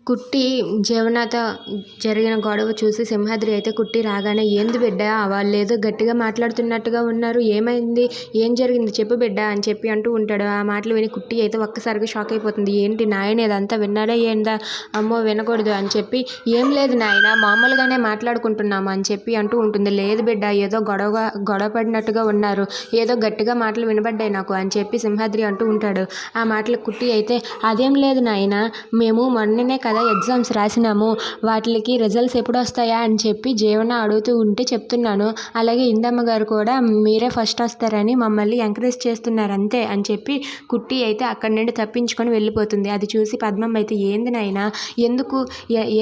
కుట్టి జీవనతో జరిగిన గొడవ చూసి సింహాద్రి అయితే కుట్టి రాగానే ఏంది బిడ్డ వాళ్ళేదో గట్టిగా మాట్లాడుతున్నట్టుగా ఉన్నారు, ఏమైంది, ఏం జరిగింది చెప్పు బిడ్డ అని చెప్పి అంటూ ఉంటాడు. ఆ మాటలు విని కుట్టి అయితే ఒక్కసారిగా షాక్ అయిపోతుంది. ఏంటి నాయన ఇదంతా విన్నాడా ఏందా, అమ్మో వినకూడదు అని చెప్పి, ఏం లేదు నాయన మామూలుగానే మాట్లాడుకుంటున్నాము అని చెప్పి అంటూ ఉంటుంది. లేదు బిడ్డ ఏదో గొడవ పడినట్టుగా ఉన్నారు, ఏదో గట్టిగా మాటలు వినబడ్డాయి నాకు అని చెప్పి సింహాద్రి అంటూ ఉంటాడు. ఆ మాటలు కుట్టి అయితే అదేం లేదు నాయన, మేము మొన్ననే కదా ఎగ్జామ్స్ రాసినాము, వాటికి రిజల్ట్స్ ఎప్పుడు వస్తాయా అని చెప్పి జీవన అడుగుతూ ఉంటే చెప్తున్నాను. అలాగే ఇందమ్మ గారు కూడా మీరే ఫస్ట్ వస్తారని మమ్మల్ని ఎంకరేజ్ చేస్తున్నారు అంతే అని చెప్పి కుట్టి అయితే అక్కడి నుండి తప్పించుకొని వెళ్ళిపోతుంది. అది చూసి పద్మం అయితే ఏంది నాయనా,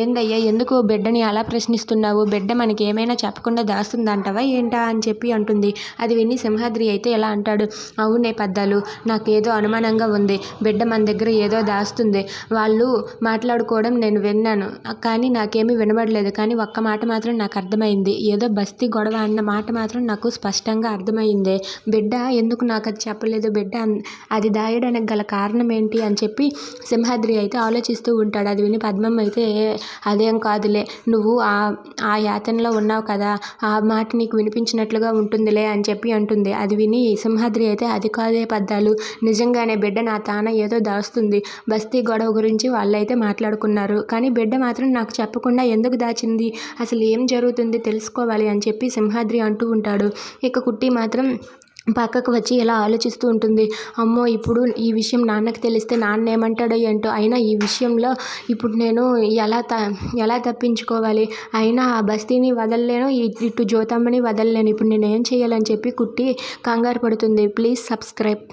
ఏందయ్యా ఎందుకు బిడ్డని అలా ప్రశ్నిస్తున్నావు, బిడ్డ మనకి ఏమైనా చెప్పకుండా దాస్తుందంటావా ఏంటా అని చెప్పి అంటుంది. అది విని సింహాద్రి అయితే ఎలా అంటాడు, అవునే పద్దాలు, నాకేదో అనుమానంగా ఉంది, బిడ్డ మన దగ్గర ఏదో దాస్తుంది, వాళ్ళు మాట్లాడుకోవడం నేను విన్నాను కానీ నాకేమీ వినబడలేదు, కానీ ఒక్క మాట మాత్రం నాకు అర్థమైంది, ఏదో బస్తీ గొడవ అన్న మాట మాత్రం నాకు స్పష్టంగా అర్థమైంది, బిడ్డ ఎందుకు నాకు అది చెప్పలేదు, బిడ్డ అది దాయడానికి గల కారణం ఏంటి అని చెప్పి సింహాద్రి అయితే ఆలోచిస్తూ ఉంటాడు. అది విని పద్మం అయితే అదేం కాదులే, నువ్వు ఆ యాతనలో ఉన్నావు కదా, ఆ మాట నీకు వినిపించినట్లుగా ఉంటుందిలే అని చెప్పి అంటుంది. అది విని సింహాద్రి అయితే అది కాదే పద్దాలు, నిజంగానే బిడ్డ నా తాన ఏదో దాస్తుంది, బస్తీ గొడవ గురించి వాళ్ళైతే మాట్లాడుకున్నారు, కానీ బిడ్డ మాత్రం నాకు చెప్పకుండా ఎందుకు దాచింది, అసలు ఏం జరుగుతుంది తెలుసుకోవాలి అని చెప్పి సింహాద్రి అంటూ ఉంటాడు. ఇక కుట్టి మాత్రం పక్కకు వచ్చి ఇలా ఆలోచిస్తూ ఉంటుంది. అమ్మో ఇప్పుడు ఈ విషయం నాన్నకి తెలిస్తే నాన్న ఏమంటాడో ఏంటో, అయినా ఈ విషయంలో ఇప్పుడు నేను ఎలా తప్పించుకోవాలి, అయినా ఆ బస్తీని వదలలేను, ఇటు జ్యోతమ్మని వదలలేను, ఇప్పుడు నేను ఏం చేయాలని చెప్పి కుట్టి కంగారు పడుతుంది. Please subscribe.